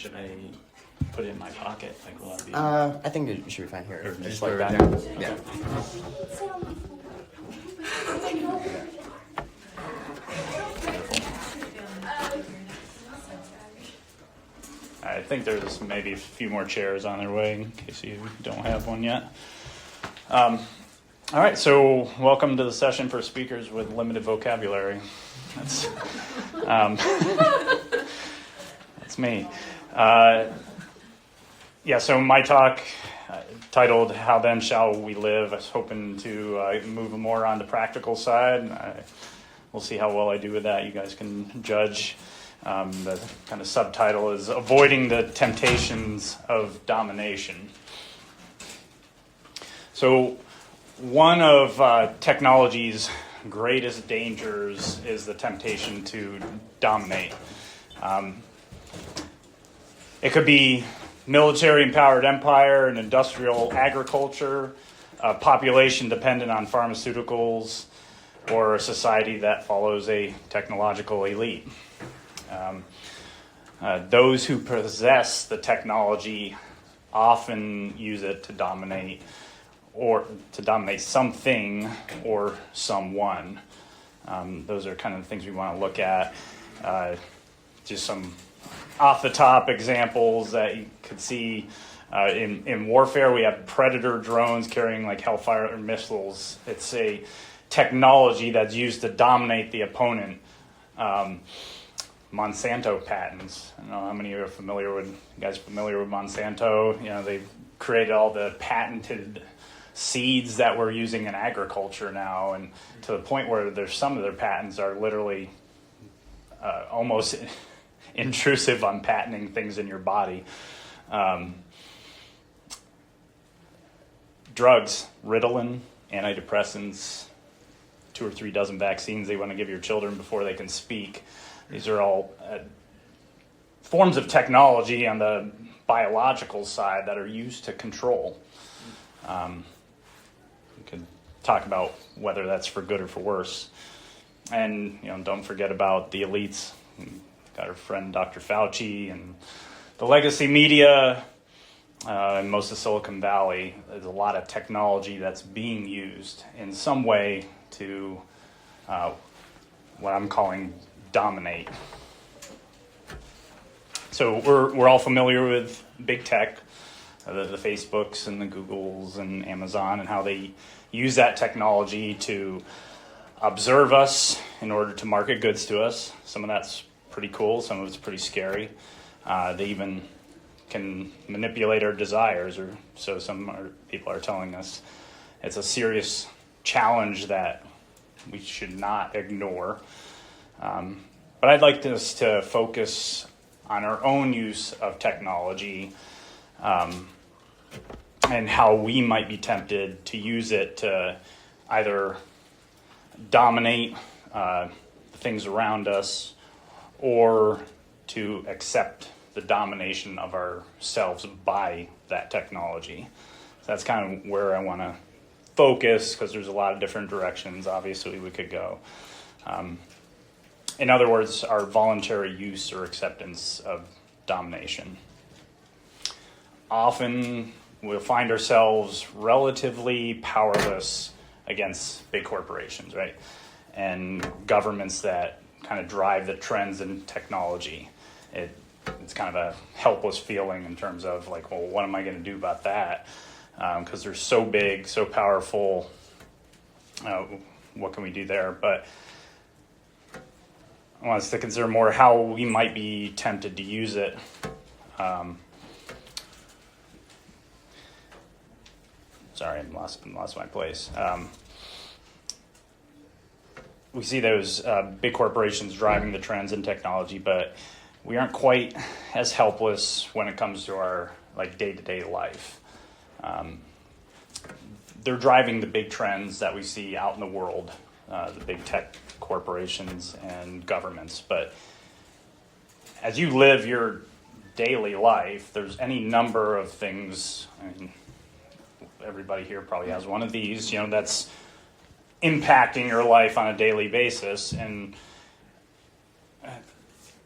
Should I put it in my pocket? Like, will I be? I think it should be fine here. Or Just like like that? that. Yeah. I think there's maybe a few more chairs on their way in case you don't have one yet. All right, so welcome to the session for speakers with limited vocabulary. That's me. So my talk titled "How Then Shall We Live?" I was hoping to move more on the practical side. We'll see how well I do with that. You guys can judge. The kind of subtitle is Avoiding the Temptations of Domination. So one of technology's greatest dangers is the temptation to dominate. It could be military-empowered empire, an industrial agriculture, a population dependent on pharmaceuticals, or a society that follows a technological elite. Those who possess the technology often use it to dominate something or someone. Those are kind of the things we want to look at. Just some off-the-top examples that you could see in warfare. We have Predator drones carrying like Hellfire missiles. It's a technology that's used to dominate the opponent. Monsanto patents. I don't know how many of you are familiar with Monsanto. You know, they've created all the patented seeds that we're using in agriculture now, and to the point where there's some of their patents are literally almost intrusive on patenting things in your body. Drugs, Ritalin, antidepressants, 2 or 3 dozen vaccines they want to give your children before they can speak. These are all forms of technology on the biological side that are used to control. We could talk about whether that's for good or for worse. And don't forget about the elites. We've got our friend Dr. Fauci and the legacy media and most of Silicon Valley. There's a lot of technology that's being used in some way to what I'm calling dominate. So we're all familiar with big tech, the Facebooks and the Googles and Amazon, and how they use that technology to observe us in order to market goods to us. Some of that's pretty cool. Some of it's pretty scary. They even can manipulate our desires, or so people are telling us. It's a serious challenge that we should not ignore. But I'd like us to focus on our own use of technology and how we might be tempted to use it to either dominate things around us or to accept the domination of ourselves by that technology. So that's kind of where I want to focus, because there's a lot of different directions, obviously, we could go. In other words, our voluntary use or acceptance of domination. Often we'll find ourselves relatively powerless against big corporations, right? And governments that kind of drive the trends in technology. It's kind of a helpless feeling in terms of like, well, what am I going to do about that? Because they're so big, so powerful. What can we do there? But I want us to consider more how we might be tempted to use it. Sorry, I lost my place. We see those big corporations driving the trends in technology, but we aren't quite as helpless when it comes to our day-to-day life. They're driving the big trends that we see out in the world, the big tech corporations and governments. But as you live your daily life, there's any number of things. I mean, everybody here probably has one of these, that's impacting your life on a daily basis. And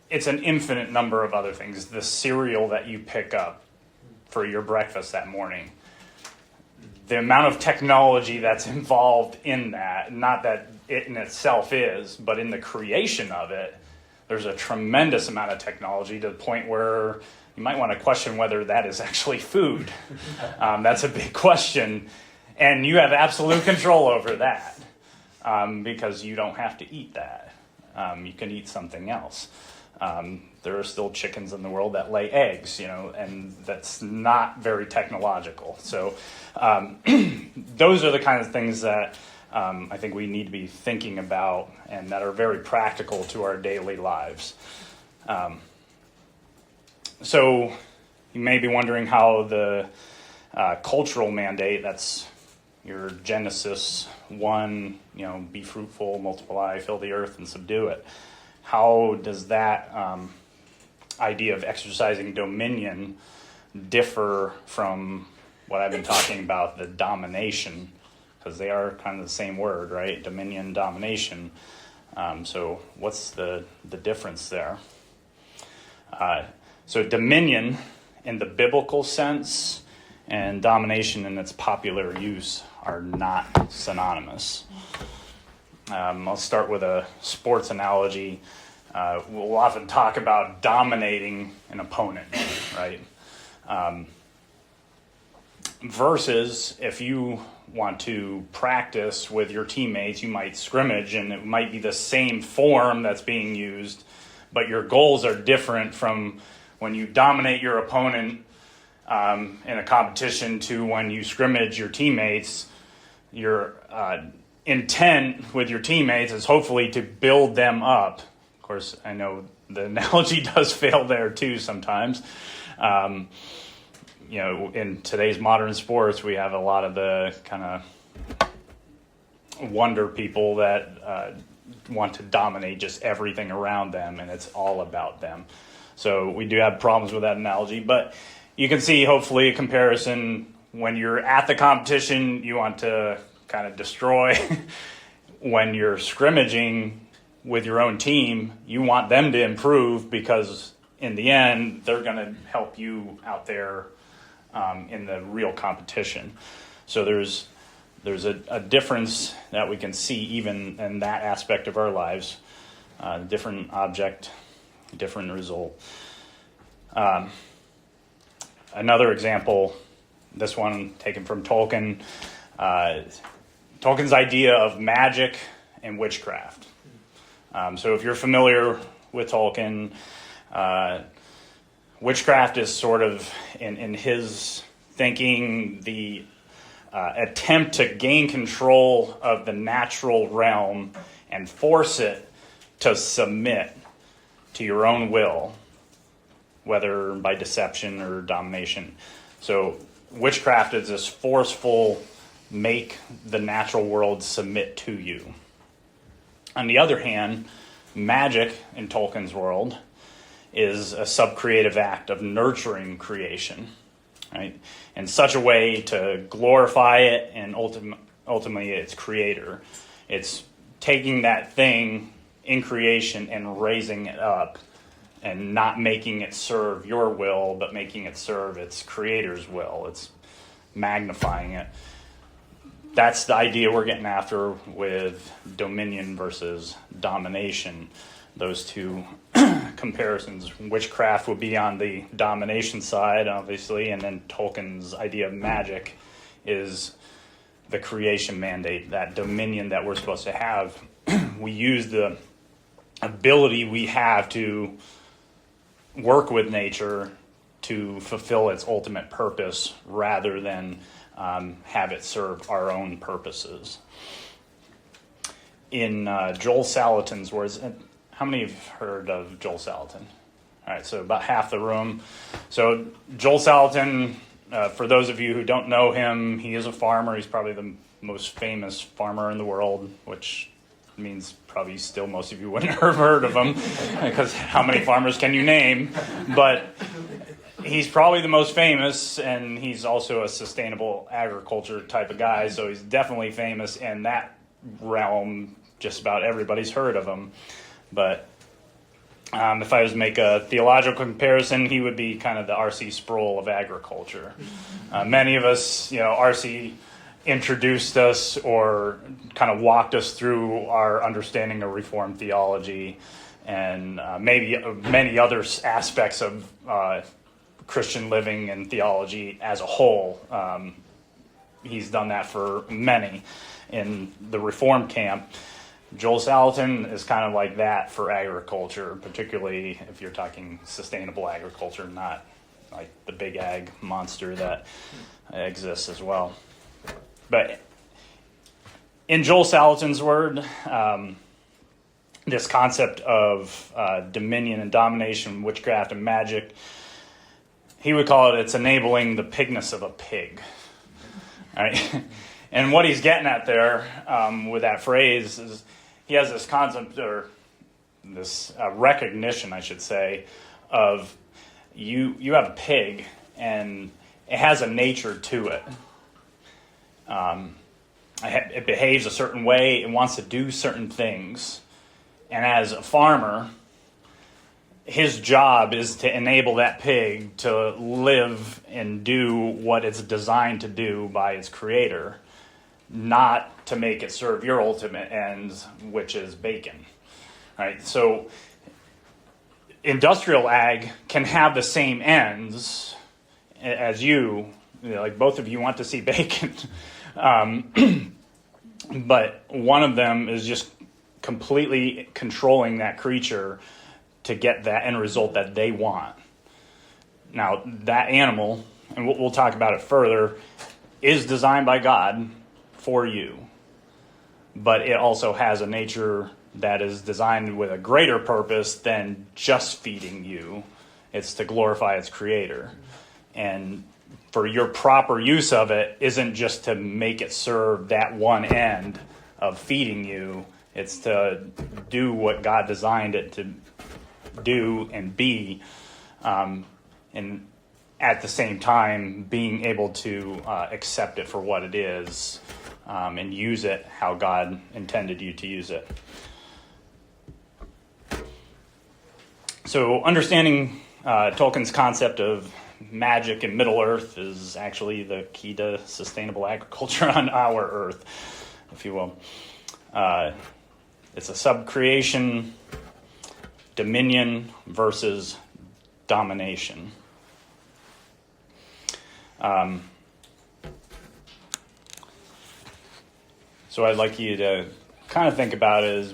it's an infinite number of other things. The cereal that you pick up for your breakfast that morning, the amount of technology that's involved in that, not that it in itself is, but in the creation of it, there's a tremendous amount of technology to the point where you might want to question whether that is actually food. That's a big question. And you have absolute control over that because you don't have to eat that. You can eat something else. There are still chickens in the world that lay eggs, and that's not very technological. So those are the kinds of things that I think we need to be thinking about and that are very practical to our daily lives. So you may be wondering how the cultural mandate, that's your Genesis 1, be fruitful, multiply, fill the earth, and subdue it. How does that idea of exercising dominion differ from what I've been talking about, the domination? Because they are kind of the same word, right? Dominion, domination. So what's the difference there? So dominion in the biblical sense and domination in its popular use are not synonymous. I'll start with a sports analogy. We'll often talk about dominating an opponent, right? Versus if you want to practice with your teammates, you might scrimmage, and it might be the same form that's being used, but your goals are different from when you dominate your opponent in a competition to when you scrimmage your teammates. Your intent with your teammates is hopefully to build them up. Of course, I know the analogy does fail there too sometimes. In today's modern sports, we have a lot of the kind of wonder people that want to dominate just everything around them, and it's all about them. So we do have problems with that analogy, but you can see hopefully a comparison. When you're at the competition, you want to kind of destroy. When you're scrimmaging with your own team, you want them to improve because in the end, they're going to help you out there in the real competition. So there's a difference that we can see even in that aspect of our lives. Different object, different result. Another example, this one taken from Tolkien. Tolkien's idea of magic and witchcraft. So if you're familiar with Tolkien, witchcraft is sort of, in his thinking, the attempt to gain control of the natural realm and force it to submit to your own will, whether by deception or domination. So witchcraft is this forceful, make the natural world submit to you. On the other hand, magic in Tolkien's world is a subcreative act of nurturing creation, right? In such a way to glorify it and ultimately its creator. It's taking that thing in creation and raising it up and not making it serve your will, but making it serve its creator's will. It's magnifying it. That's the idea we're getting after with dominion versus domination. Those two comparisons. Witchcraft would be on the domination side, obviously, and then Tolkien's idea of magic is the creation mandate, that dominion that we're supposed to have. We use the ability we have to work with nature to fulfill its ultimate purpose rather than have it serve our own purposes. In Joel Salatin's words, how many have heard of Joel Salatin? All right, so about half the room. So Joel Salatin, for those of you who don't know him, he is a farmer. He's probably the most famous farmer in the world, which means probably still most of you wouldn't have heard of him because how many farmers can you name? But he's probably the most famous, and he's also a sustainable agriculture type of guy, so he's definitely famous in that realm. Just about everybody's heard of him. But If I was to make a theological comparison, he would be kind of the R.C. Sproul of agriculture. Many of us, R.C. introduced us or kind of walked us through our understanding of Reformed theology and maybe many other aspects of Christian living and theology as a whole. He's done that for many in the Reformed camp. Joel Salatin is kind of like that for agriculture, particularly if you're talking sustainable agriculture, not like the big ag monster that exists as well. But in Joel Salatin's word, this concept of dominion and domination, witchcraft and magic, he would call it's enabling the pigness of a pig. All right? And what he's getting at there with that phrase is he has this concept, or this recognition, I should say, of you have a pig, and it has a nature to it. It behaves a certain way. It wants to do certain things. And as a farmer, his job is to enable that pig to live and do what it's designed to do by its creator, not to make it serve your ultimate ends, which is bacon. Right? So industrial ag can have the same ends as like both of you want to see bacon. But one of them is just completely controlling that creature to get that end result that they want. Now, that animal, and we'll talk about it further, is designed by God for you. But it also has a nature that is designed with a greater purpose than just feeding you. It's to glorify its creator. And for your proper use of it isn't just to make it serve that one end of feeding you. It's to do what God designed it to do and be, and at the same time being able to accept it for what it is, and use it how God intended you to use it. So understanding Tolkien's concept of magic in Middle-earth is actually the key to sustainable agriculture on our Earth, if you will. It's a subcreation, dominion versus domination. So I'd like you to kind of think about it as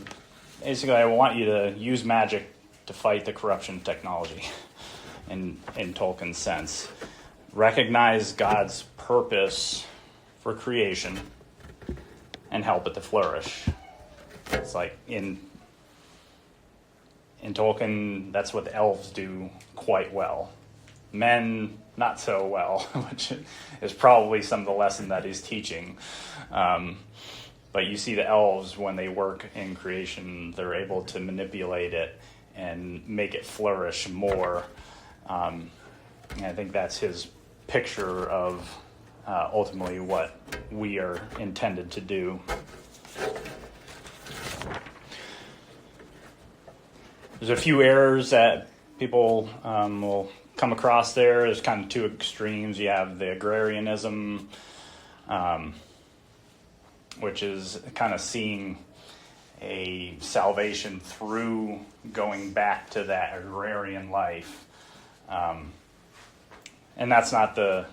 basically I want you to use magic to fight the corruption of technology in Tolkien's sense. Recognize God's purpose for creation and help it to flourish. It's like in Tolkien, that's what the elves do quite well. Men, not so well, which is probably some of the lesson that he's teaching. But you see the elves, when they work in creation, they're able to manipulate it and make it flourish more. And I think that's his picture of ultimately what we are intended to do. There's a few errors that people will come across there. There's kind of two extremes. You have the agrarianism, which is kind of seeing a salvation through going back to that agrarian life. And that's not the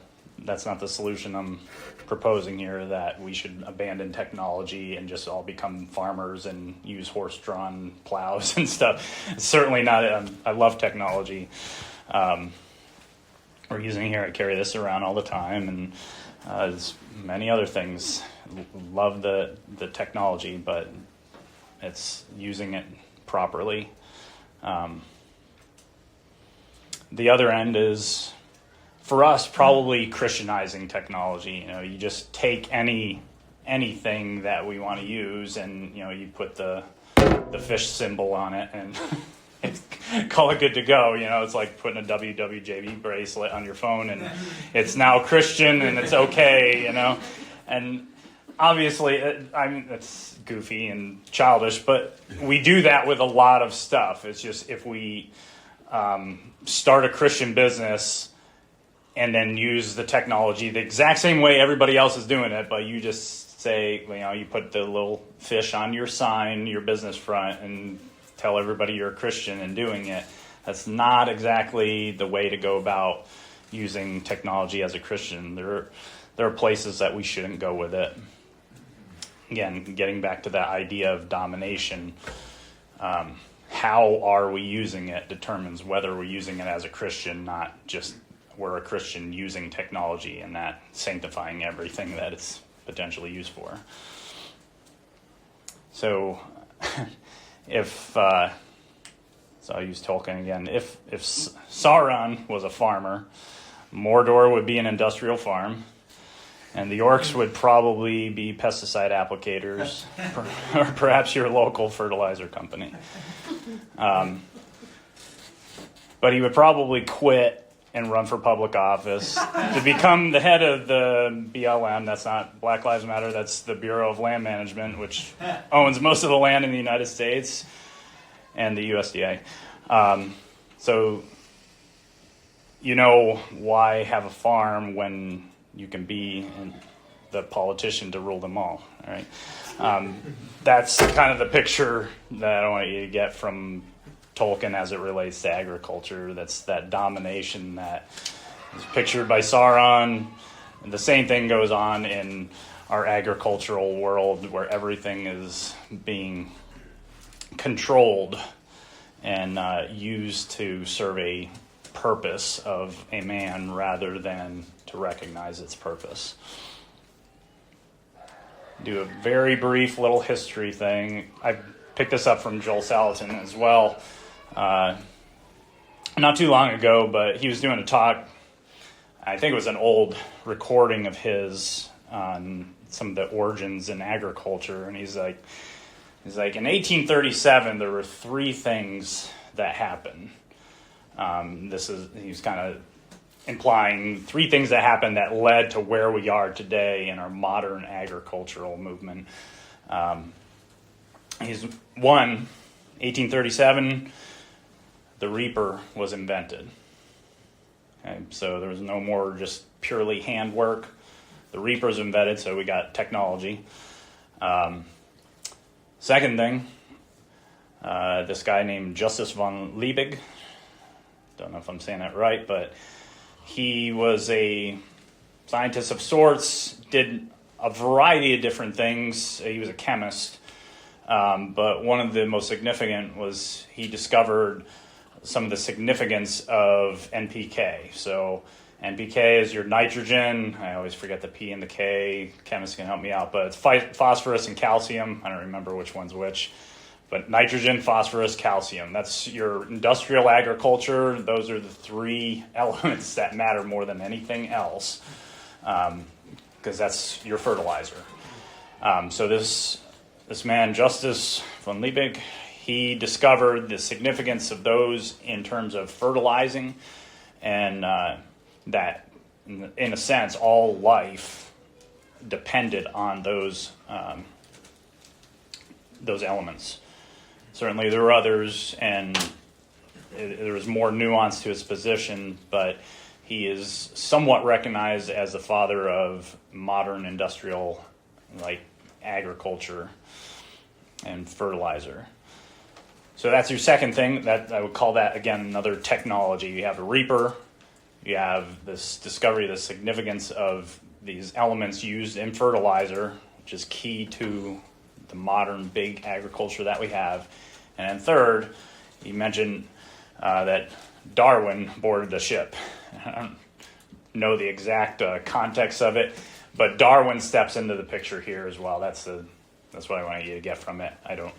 solution I'm proposing here, that we should abandon technology and just all become farmers and use horse-drawn plows and stuff. It's certainly not. I love technology. We're using here. I carry this around all the time, and there's many other things. Love the technology, but it's using it properly. The other end is, for us, probably Christianizing technology. You just take anything that we want to use, and you put the fish symbol on it, and call it good to go. It's like putting a WWJD bracelet on your phone, and it's now Christian, and it's okay. And obviously, it's goofy and childish, but we do that with a lot of stuff. It's just if we start a Christian business and then use the technology the exact same way everybody else is doing it, but you just say, you put the little fish on your sign, your business front, and tell everybody you're a Christian and doing it. That's not exactly the way to go about using technology as a Christian. There are places that we shouldn't go with it. Again, getting back to that idea of domination, how are we using it determines whether we're using it as a Christian, not just we're a Christian using technology and that sanctifying everything that it's potentially used for. So so I'll use Tolkien again. If Sauron was a farmer, Mordor would be an industrial farm, and the orcs would probably be pesticide applicators, or perhaps your local fertilizer company. But he would probably quit and run for public office to become the head of the BLM. That's not Black Lives Matter. That's the Bureau of Land Management, which owns most of the land in the United States, and the USDA. So why have a farm when you can be the politician to rule them all right? That's kind of the picture that I want you to get from Tolkien as it relates to agriculture. That's that domination that is pictured by Sauron. And the same thing goes on in our agricultural world, where everything is being controlled and used to serve a purpose of a man rather than to recognize its purpose. Do a very brief little history thing. I picked this up from Joel Salatin as well. Not too long ago, but he was doing a talk. I think it was an old recording of his on some of the origins in agriculture, and he's like, in 1837 there were three things that happened. He's kind of implying three things that happened that led to where we are today in our modern agricultural movement. 1837, the reaper was invented. Okay, so there was no more just purely handwork. The reaper was invented, so we got technology. Second thing, this guy named Justus von Liebig, don't know if I'm saying that right, but he was a scientist of sorts, did a variety of different things. He was a chemist, but one of the most significant was he discovered some of the significance of NPK. So NPK is your nitrogen. I always forget the P and the K. Chemists can help me out, but it's phosphorus and calcium. I don't remember which one's which. But nitrogen, phosphorus, calcium. That's your industrial agriculture. Those are the three elements that matter more than anything else, because that's your fertilizer. So this man, Justus von Liebig, he discovered the significance of those in terms of fertilizing, and that, in a sense, all life depended on those elements. Certainly there were others, and there was more nuance to his position, but he is somewhat recognized as the father of modern industrial, agriculture and fertilizer. So that's your second thing. That I would call that, again, another technology. You have a reaper. You have this discovery of the significance of these elements used in fertilizer, which is key to the modern big agriculture that we have. And then third, you mentioned that Darwin boarded the ship. I don't know the exact context of it, but Darwin steps into the picture here as well. That's what I want you to get from it. I don't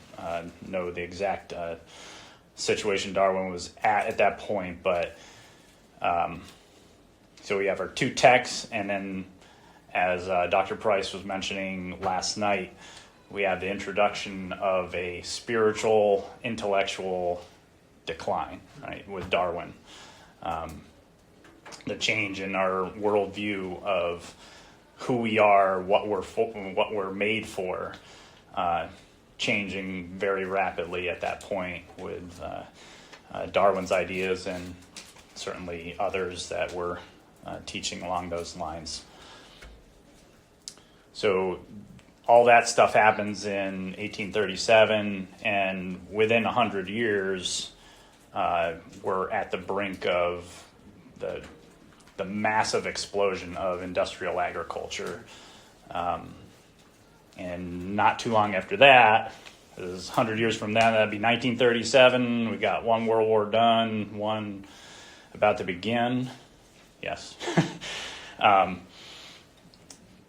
know the exact situation Darwin was at that point, but so we have our two texts, and then as Dr. Price was mentioning last night, we have the introduction of a spiritual, intellectual decline, right, with Darwin. The change in our worldview of who we are, what we're made for, changing very rapidly at that point with Darwin's ideas and certainly others that were teaching along those lines. So all that stuff happens in 1837, and within 100 years, we're at the brink of the massive explosion of industrial agriculture. And not too long after that, it was 100 years from then, that'd be 1937. We got one World War done, one about to begin. Yes.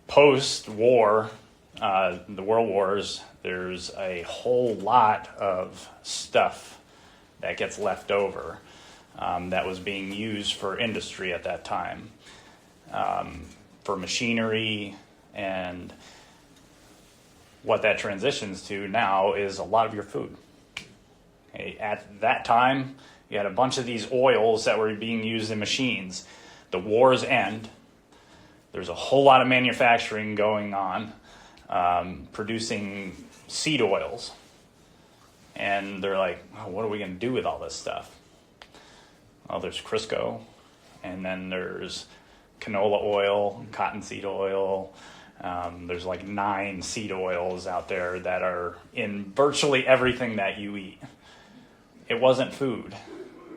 Post-war, the World Wars, there's a whole lot of stuff that gets left over that was being used for industry at that time, for machinery, and what that transitions to now is a lot of your food. Okay, at that time, you had a bunch of these oils that were being used in machines. The wars end. There's a whole lot of manufacturing going on, producing seed oils. And they're like, oh, what are we going to do with all this stuff? Well, there's Crisco, and then there's canola oil, cottonseed oil. There's like 9 seed oils out there that are in virtually everything that you eat. It wasn't food.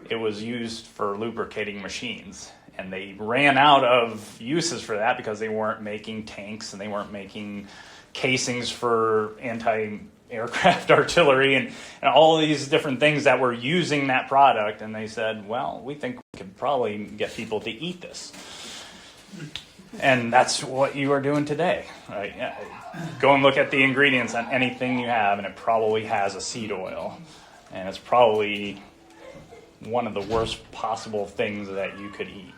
It was used for lubricating machines. And they ran out of uses for that because they weren't making tanks and they weren't making casings for anti-aircraft artillery and all these different things that were using that product. And they said, well, we think we could probably get people to eat this. And that's what you are doing today. Right? Go and look at the ingredients on anything you have, and it probably has a seed oil. And it's probably one of the worst possible things that you could eat.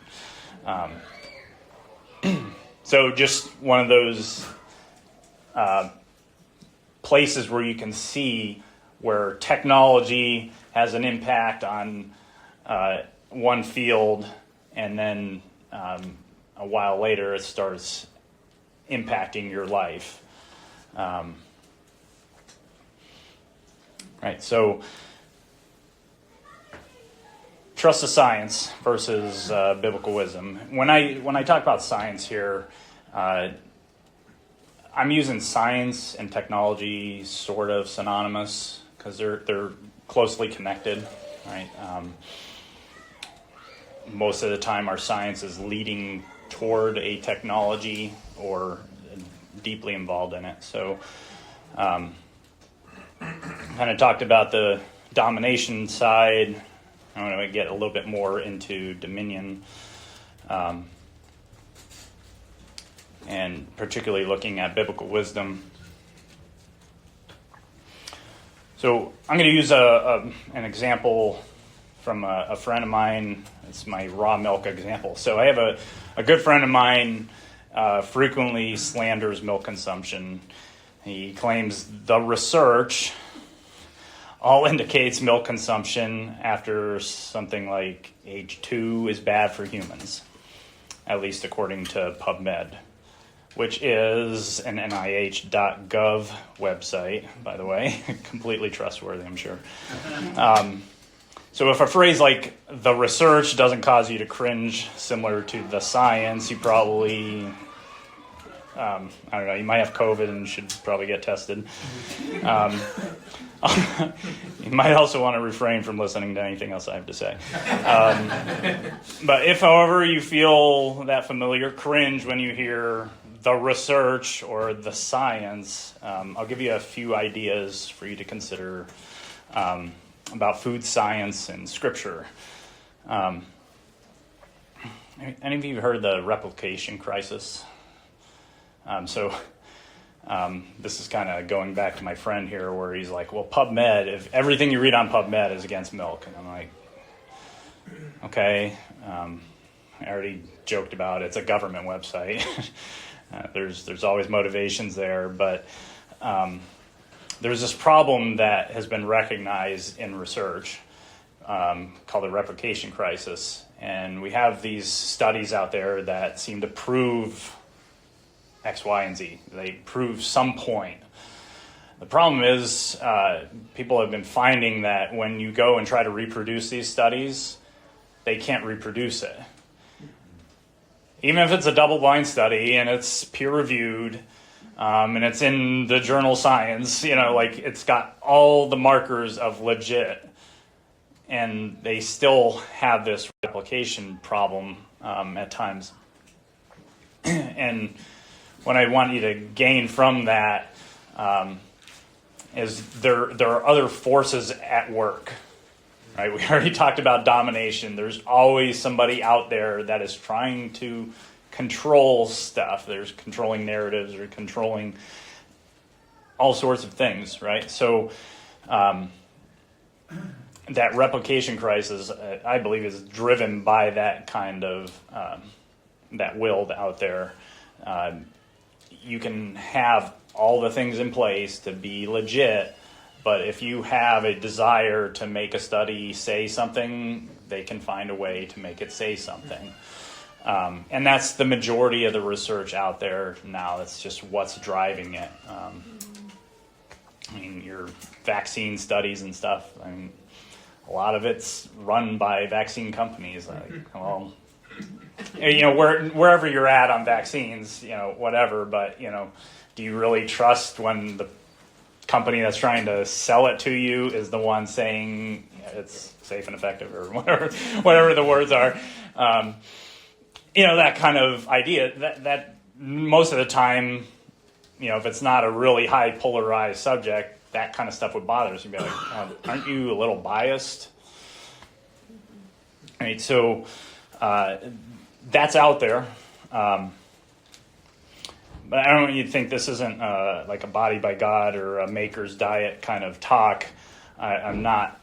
So just one of those places where you can see where technology has an impact on one field, and then a while later it starts impacting your life. Right, so trust the science versus biblical wisdom. When I talk about science here, I'm using science and technology sort of synonymous because they're closely connected, right? Most of the time, our science is leading toward a technology or deeply involved in it. So, kind of talked about the domination side. I want to get a little bit more into dominion, and particularly looking at biblical wisdom. So I'm going to use an example from a friend of mine. It's my raw milk example. So I have a good friend of mine frequently slanders milk consumption. He claims the research all indicates milk consumption after something like age 2 is bad for humans, at least according to PubMed, which is an NIH.gov website, by the way, completely trustworthy, I'm sure. So if a phrase like the research doesn't cause you to cringe, similar to the science, you probably, I don't know, you might have COVID and should probably get tested. You might also want to refrain from listening to anything else I have to say. But if, however, you feel that familiar cringe when you hear the research or the science, I'll give you a few ideas for you to consider about food science and scripture. Any of you heard the replication crisis? This is kind of going back to my friend here where he's like, well, PubMed, if everything you read on PubMed is against milk. And I'm like, okay. I already joked about it's a government website. There's always motivations there, but there's this problem that has been recognized in research called the replication crisis. And we have these studies out there that seem to prove X, Y, and Z. They prove some point. The problem is people have been finding that when you go and try to reproduce these studies, they can't reproduce it. Even if it's a double-blind study and it's peer-reviewed and it's in the journal Science, like it's got all the markers of legit, and they still have this replication problem at times. And what I want you to gain from that is there are other forces at work. Right? We already talked about domination. There's always somebody out there that is trying to control stuff. There's controlling narratives or controlling all sorts of things, right? So that replication crisis, I believe, is driven by that kind of, that will out there. You can have all the things in place to be legit, but if you have a desire to make a study say something, they can find a way to make it say something. And that's the majority of the research out there now. That's just what's driving it. Your vaccine studies and stuff, a lot of it's run by vaccine companies. Wherever you're at on vaccines, whatever, but, do you really trust when the company that's trying to sell it to you is the one saying it's safe and effective, or whatever the words are? That kind of idea, that most of the time, if it's not a really high polarized subject, that kind of stuff would bother us. You'd be like, aren't you a little biased? Right, so that's out there. But I don't want you to think this isn't like a body by God or a maker's diet kind of talk. I'm not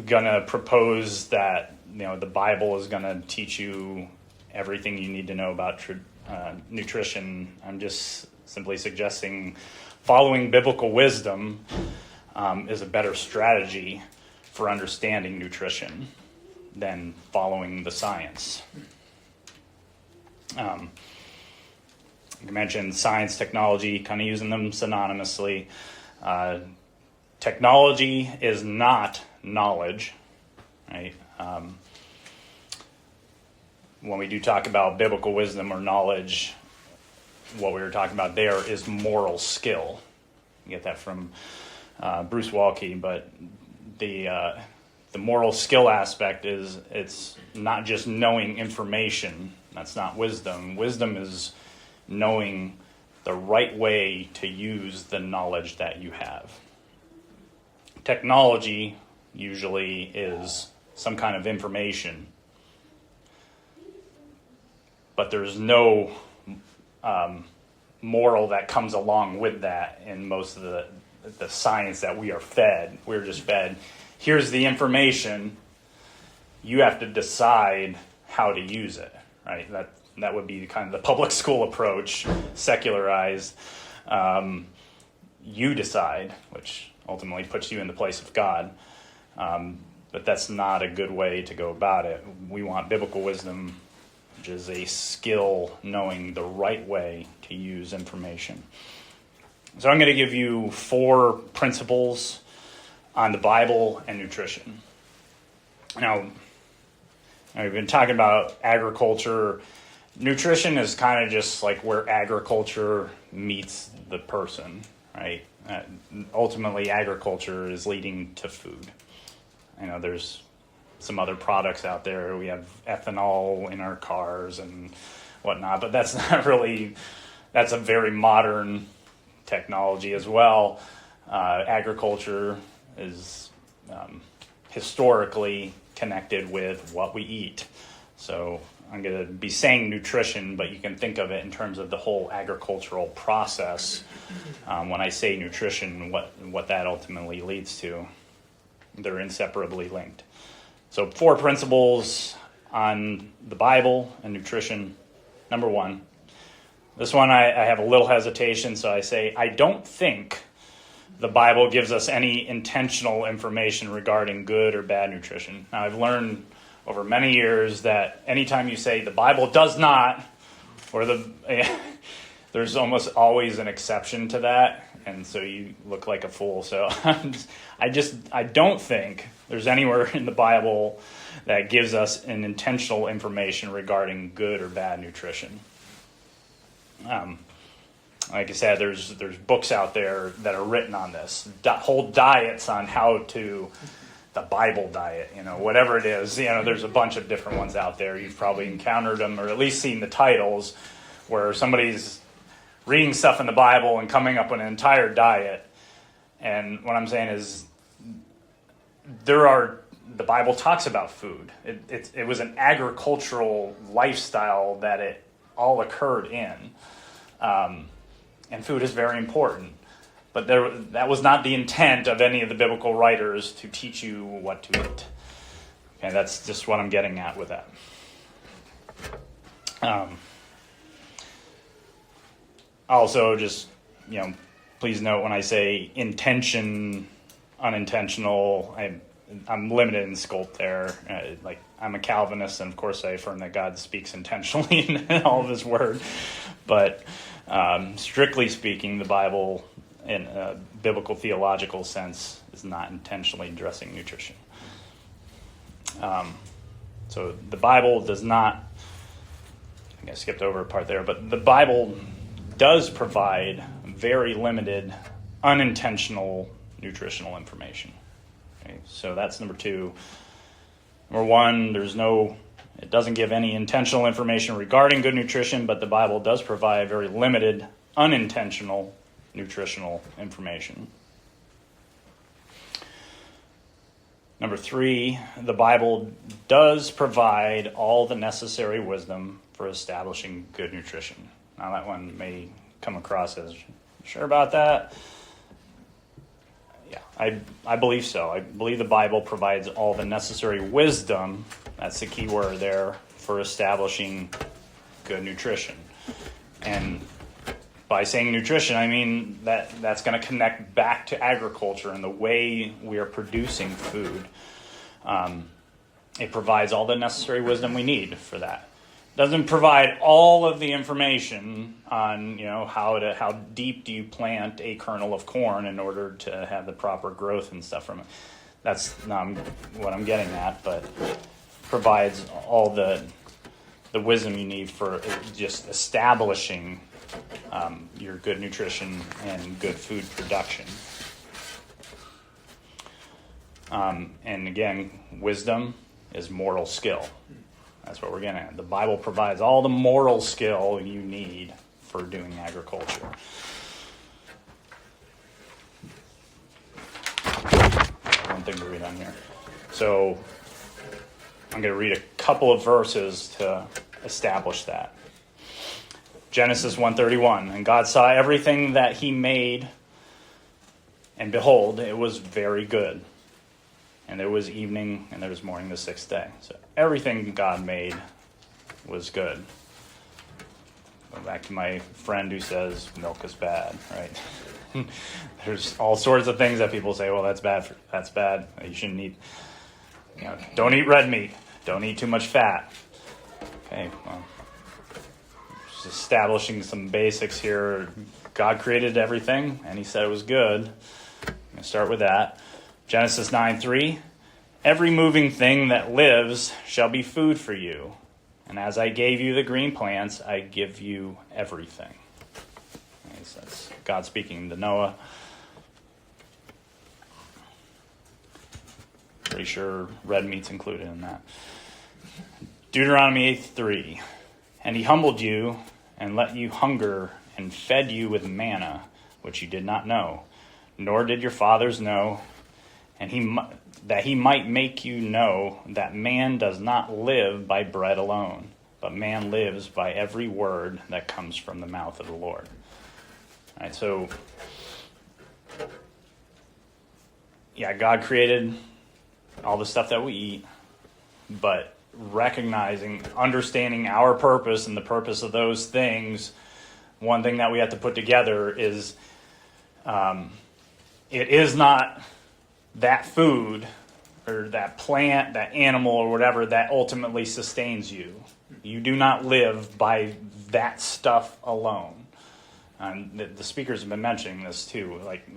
going to propose that the Bible is going to teach you everything you need to know about nutrition. I'm just simply suggesting following biblical wisdom is a better strategy for understanding nutrition than following the science. You mentioned science, technology, kind of using them synonymously. Technology is not knowledge, right? When we do talk about biblical wisdom or knowledge, what we were talking about there is moral skill. You get that from Bruce Waltke, but the moral skill aspect is it's not just knowing information. That's not wisdom. Wisdom is knowing the right way to use the knowledge that you have. Technology usually is some kind of information, but there's no moral that comes along with that in most of the science that we are fed. We're just fed, here's the information, you have to decide how to use it, right? That would be kind of the public school approach, secularized. You decide, which ultimately puts you in the place of God. But that's not a good way to go about it. We want biblical wisdom, which is a skill knowing the right way to use information. So I'm going to give you 4 principles on the Bible and nutrition. Now, we've been talking about agriculture. Nutrition is kind of just like where agriculture meets the person, right? Ultimately, agriculture is leading to food. There's some other products out there. We have ethanol in our cars and whatnot, but that's not really, that's a very modern technology as well. Agriculture is historically connected with what we eat. So I'm going to be saying nutrition, but you can think of it in terms of the whole agricultural process. When I say nutrition, what that ultimately leads to. They're inseparably linked. So 4 principles on the Bible and nutrition. Number 1. This one I have a little hesitation, so I say, I don't think the Bible gives us any intentional information regarding good or bad nutrition. Now, I've learned over many years that anytime you say the Bible does not, or there's almost always an exception to that, and so you look like a fool. So I don't think there's anywhere in the Bible that gives us an intentional information regarding good or bad nutrition. Like I said, there's books out there that are written on this, whole diets on how to, the Bible diet, whatever it is. There's a bunch of different ones out there. You've probably encountered them, or at least seen the titles, where somebody's reading stuff in the Bible and coming up with an entire diet. And what I'm saying is, the Bible talks about food. It was an agricultural lifestyle that it all occurred in. And food is very important. But that was not the intent of any of the biblical writers, to teach you what to eat. Okay, that's just what I'm getting at with that. Also, just, please note when I say intention, unintentional, I'm limited in scope there. I'm a Calvinist, and of course I affirm that God speaks intentionally in all of his word. But strictly speaking, the Bible, in a biblical theological sense, is not intentionally addressing nutrition. So the Bible does not, I think I skipped over a part there, but the Bible does provide very limited, unintentional nutritional information. Okay, so that's number 2. Number 1, it doesn't give any intentional information regarding good nutrition, but the Bible does provide very limited, unintentional nutritional information. Number 3, the Bible does provide all the necessary wisdom for establishing good nutrition. Now that one may come across as, sure about that? Yeah, I believe so. I believe the Bible provides all the necessary wisdom, that's the key word there, for establishing good nutrition. And by saying nutrition, I mean that's going to connect back to agriculture and the way we are producing food. It provides all the necessary wisdom we need for that. Doesn't provide all of the information on, how deep do you plant a kernel of corn in order to have the proper growth and stuff from it. That's not what I'm getting at, but provides all the wisdom you need for just establishing your good nutrition and good food production. And again, wisdom is moral skill. That's what we're getting at. The Bible provides all the moral skill you need for doing agriculture. One thing to read on here. So I'm going to read a couple of verses to establish that. Genesis 1:31, and God saw everything that he made, and behold, it was very good. And there was evening, and there was morning the 6th day. So everything God made was good. Go back to my friend who says milk is bad, right? There's all sorts of things that people say, well, that's bad. You shouldn't eat, don't eat red meat. Don't eat too much fat. Okay, well, just establishing some basics here. God created everything, and he said it was good. I'm going to start with that. Genesis 9:3, every moving thing that lives shall be food for you. And as I gave you the green plants, I give you everything. Okay, so that's God speaking to Noah. Pretty sure red meat's included in that. Deuteronomy 8:3, and he humbled you and let you hunger and fed you with manna, which you did not know, nor did your fathers know, and that he might make you know that man does not live by bread alone, but man lives by every word that comes from the mouth of the Lord. All right, so, God created all the stuff that we eat, but recognizing, understanding our purpose and the purpose of those things, one thing that we have to put together is it is not that food or that plant, that animal or whatever that ultimately sustains you. You do not live by that stuff alone. The speakers have been mentioning this too. Like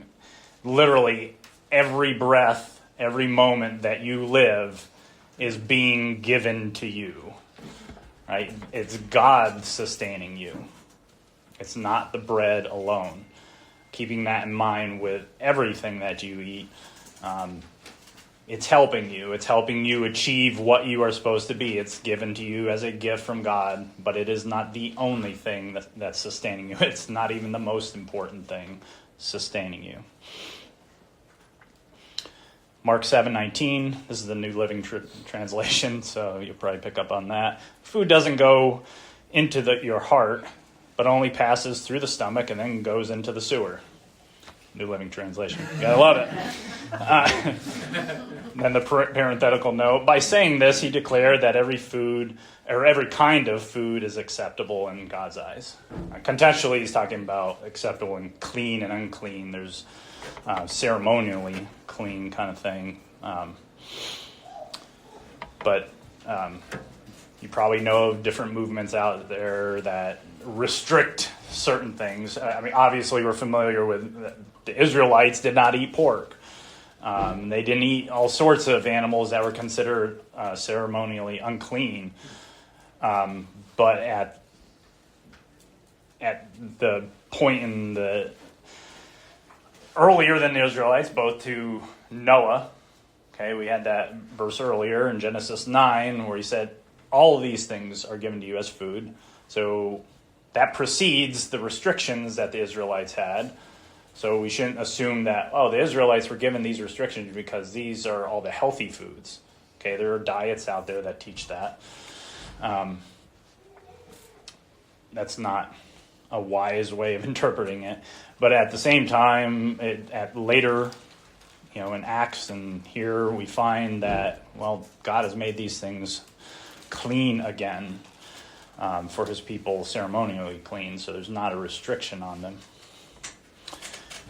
literally every breath, every moment that you live is being given to you. Right? It's God sustaining you. It's not the bread alone. Keeping that in mind with everything that you eat, it's helping you. It's helping you achieve what you are supposed to be. It's given to you as a gift from God, but it is not the only thing that's sustaining you. It's not even the most important thing sustaining you. Mark 7:19, this is the New Living Translation, so you'll probably pick up on that. Food doesn't go into your heart, but only passes through the stomach and then goes into the sewer. New Living Translation. You gotta love it. Then the parenthetical note, by saying this, he declared that every food, or every kind of food, is acceptable in God's eyes. Contextually, he's talking about acceptable and clean and unclean. There's ceremonially clean kind of thing. But you probably know of different movements out there that restrict certain things. I mean, obviously we're familiar with the Israelites did not eat pork. They didn't eat all sorts of animals that were considered ceremonially unclean. But at the point in the earlier than the Israelites, both to Noah, okay, we had that verse earlier in Genesis 9 where he said, all of these things are given to you as food. So that precedes the restrictions that the Israelites had. So we shouldn't assume that, the Israelites were given these restrictions because these are all the healthy foods. Okay, there are diets out there that teach that. That's not a wise way of interpreting it. But at the same time, at later, in Acts and here, we find that, God has made these things clean again for his people, ceremonially clean, so there's not a restriction on them.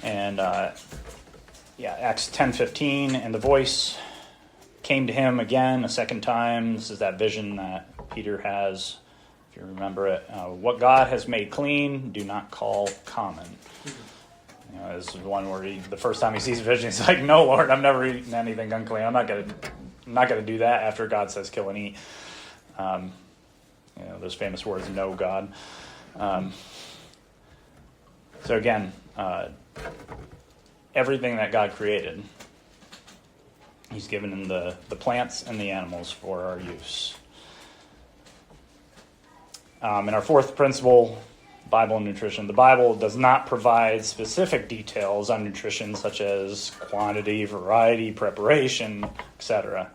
And Acts 10:15, and the voice came to him again a second time. This is that vision that Peter has, if you remember it. What God has made clean, do not call common. This is one where the first time he sees a vision, he's like, "No, Lord, I've never eaten anything unclean. I'm not gonna do that." After God says, "Kill and eat." Those famous words, "No, God." So again, everything that God created, he's given in the plants and the animals for our use. And our fourth principle, Bible and nutrition. The Bible does not provide specific details on nutrition such as quantity, variety, preparation, etc.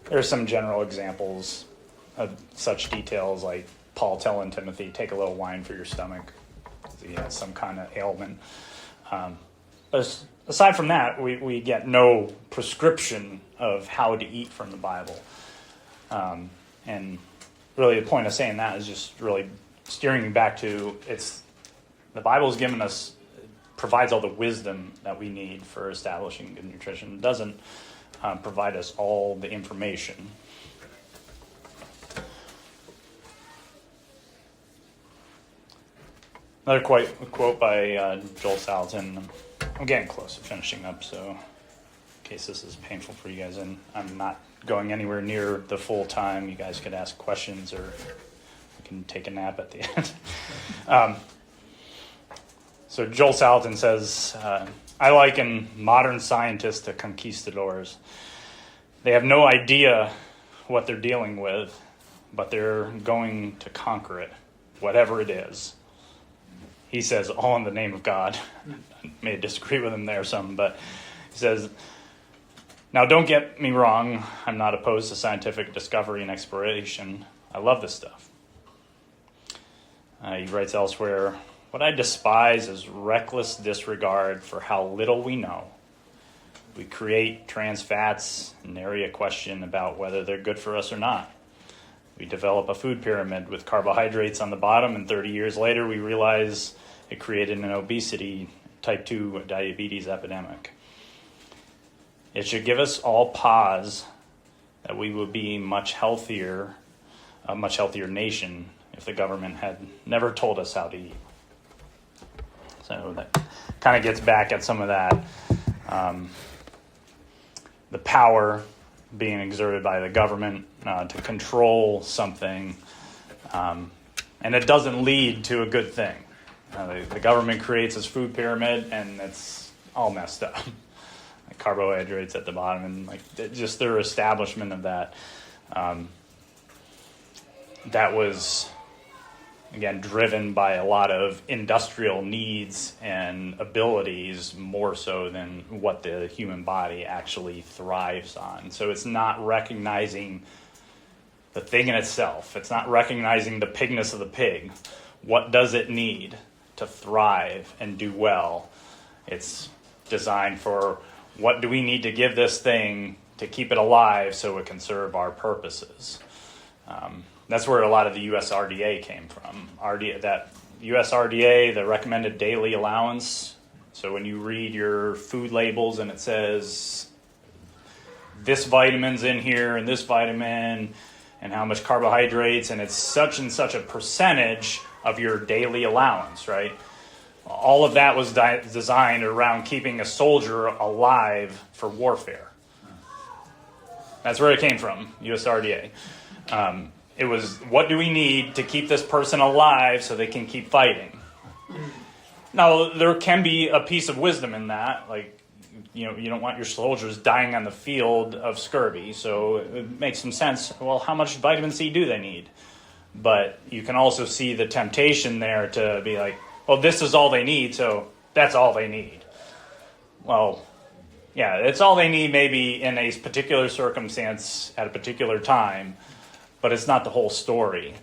There are some general examples of such details, like Paul telling Timothy, take a little wine for your stomach. He has some kind of ailment. But aside from that, we get no prescription of how to eat from the Bible. And really the point of saying that is just really steering back to the Bible's given us, provides all the wisdom that we need for establishing good nutrition. It doesn't provide us all the information. Another quote by Joel Salatin. I'm getting close to finishing up, so in case this is painful for you guys, and I'm not going anywhere near the full time, you guys could ask questions or we can take a nap at the end. So Joel Salatin says, I liken modern scientists to conquistadors. They have no idea what they're dealing with, but they're going to conquer it, whatever it is. He says, all in the name of God. I may disagree with him there some, but he says, now don't get me wrong, I'm not opposed to scientific discovery and exploration. I love this stuff. He writes elsewhere, what I despise is reckless disregard for how little we know. We create trans fats and nary a question about whether they're good for us or not. We develop a food pyramid with carbohydrates on the bottom, and 30 years later we realize it created an obesity, type 2 diabetes epidemic. It should give us all pause that we would be a much healthier nation if the government had never told us how to eat. So that kind of gets back at some of that, the power being exerted by the government to control something, and it doesn't lead to a good thing. The government creates this food pyramid, and it's all messed up. Like carbohydrates at the bottom, and just their establishment of that. That was, again, driven by a lot of industrial needs and abilities more so than what the human body actually thrives on. So it's not recognizing the thing in itself. It's not recognizing the pigness of the pig. What does it need to thrive and do well? It's designed for what do we need to give this thing to keep it alive so it can serve our purposes. That's where a lot of the USRDA came from. That USRDA, the recommended daily allowance. So when you read your food labels and it says this vitamin's in here and this vitamin and how much carbohydrates, and it's such and such a percentage of your daily allowance, right? All of that was designed around keeping a soldier alive for warfare. That's where it came from, USRDA. It was, what do we need to keep this person alive so they can keep fighting? Now, there can be a piece of wisdom in that. Like, you don't want your soldiers dying on the field of scurvy, so it makes some sense. Well, how much vitamin C do they need? But you can also see the temptation there to be like, well, this is all they need, so that's all they need. Well, yeah, it's all they need maybe in a particular circumstance at a particular time, but it's not the whole story.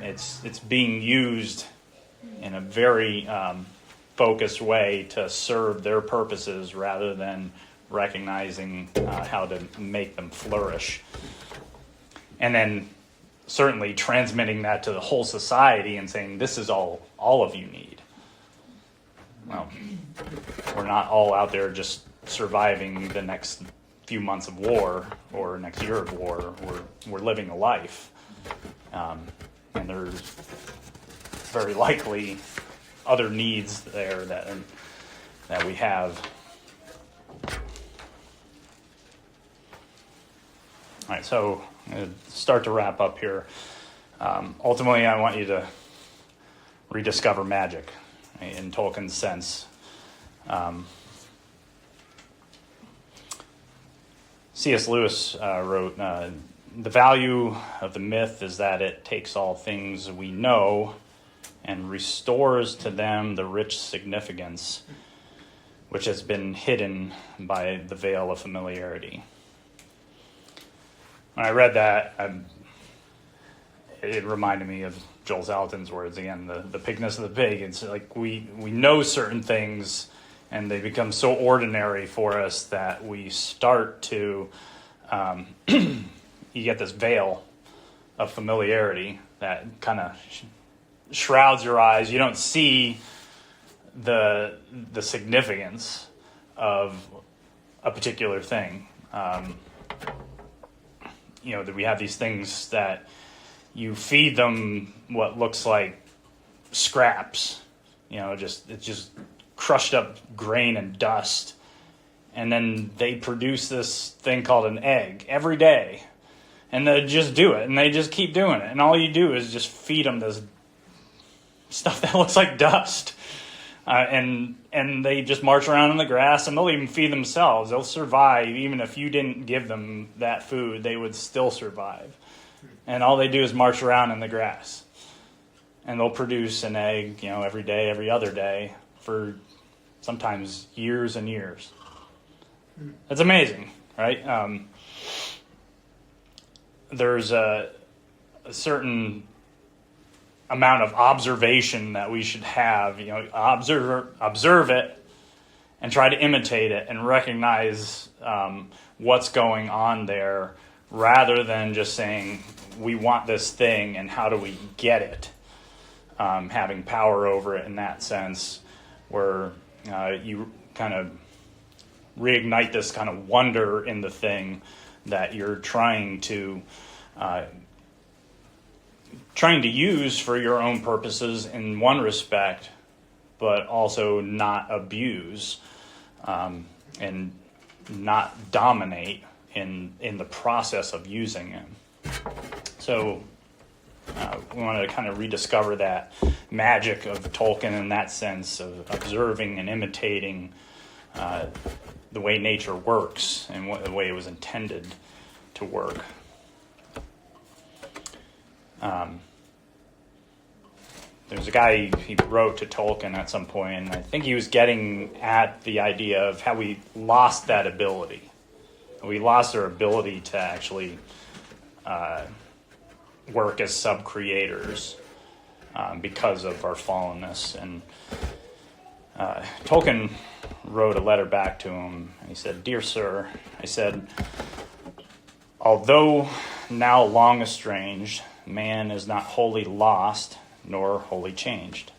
It's being used in a very focused way to serve their purposes rather than recognizing how to make them flourish. And then certainly transmitting that to the whole society and saying, this is all of you need. Well, we're not all out there just surviving the next few months of war or next year of war. We're living a life. And there's very likely other needs there that we have. All right, so I'm going to start to wrap up here. Ultimately, I want you to rediscover magic, right, in Tolkien's sense. C.S. Lewis wrote, the value of the myth is that it takes all things we know and restores to them the rich significance which has been hidden by the veil of familiarity. When I read that, it reminded me of Joel Salatin's words again, the pigness of the pig. It's like we know certain things and they become so ordinary for us that we start to, you get this veil of familiarity that kind of shrouds your eyes. You don't see the significance of a particular thing. That we have these things that you feed them what looks like scraps, it's just crushed up grain and dust. And then they produce this thing called an egg every day. And they just do it, and they just keep doing it. And all you do is just feed them this stuff that looks like dust. And they just march around in the grass, and they'll even feed themselves. They'll survive. Even if you didn't give them that food, they would still survive. And all they do is march around in the grass. And they'll produce an egg, every day, every other day, for sometimes years and years. It's amazing, right? There's a certain amount of observation that we should have. Observe it and try to imitate it and recognize what's going on there, rather than just saying we want this thing and how do we get it. Having power over it in that sense, where you kind of reignite this kind of wonder in the thing that you're trying to use for your own purposes in one respect, but also not abuse and not dominate in the process of using it. So we want to kind of rediscover that magic of Tolkien in that sense of observing and imitating the way nature works and the way it was intended to work. There's a guy, he wrote to Tolkien at some point, and I think he was getting at the idea of how we lost that ability. We lost our ability to actually work as sub-creators because of our fallenness. And Tolkien wrote a letter back to him, and he said, "Dear sir," I said, "although now long estranged, man is not wholly lost, nor wholly changed.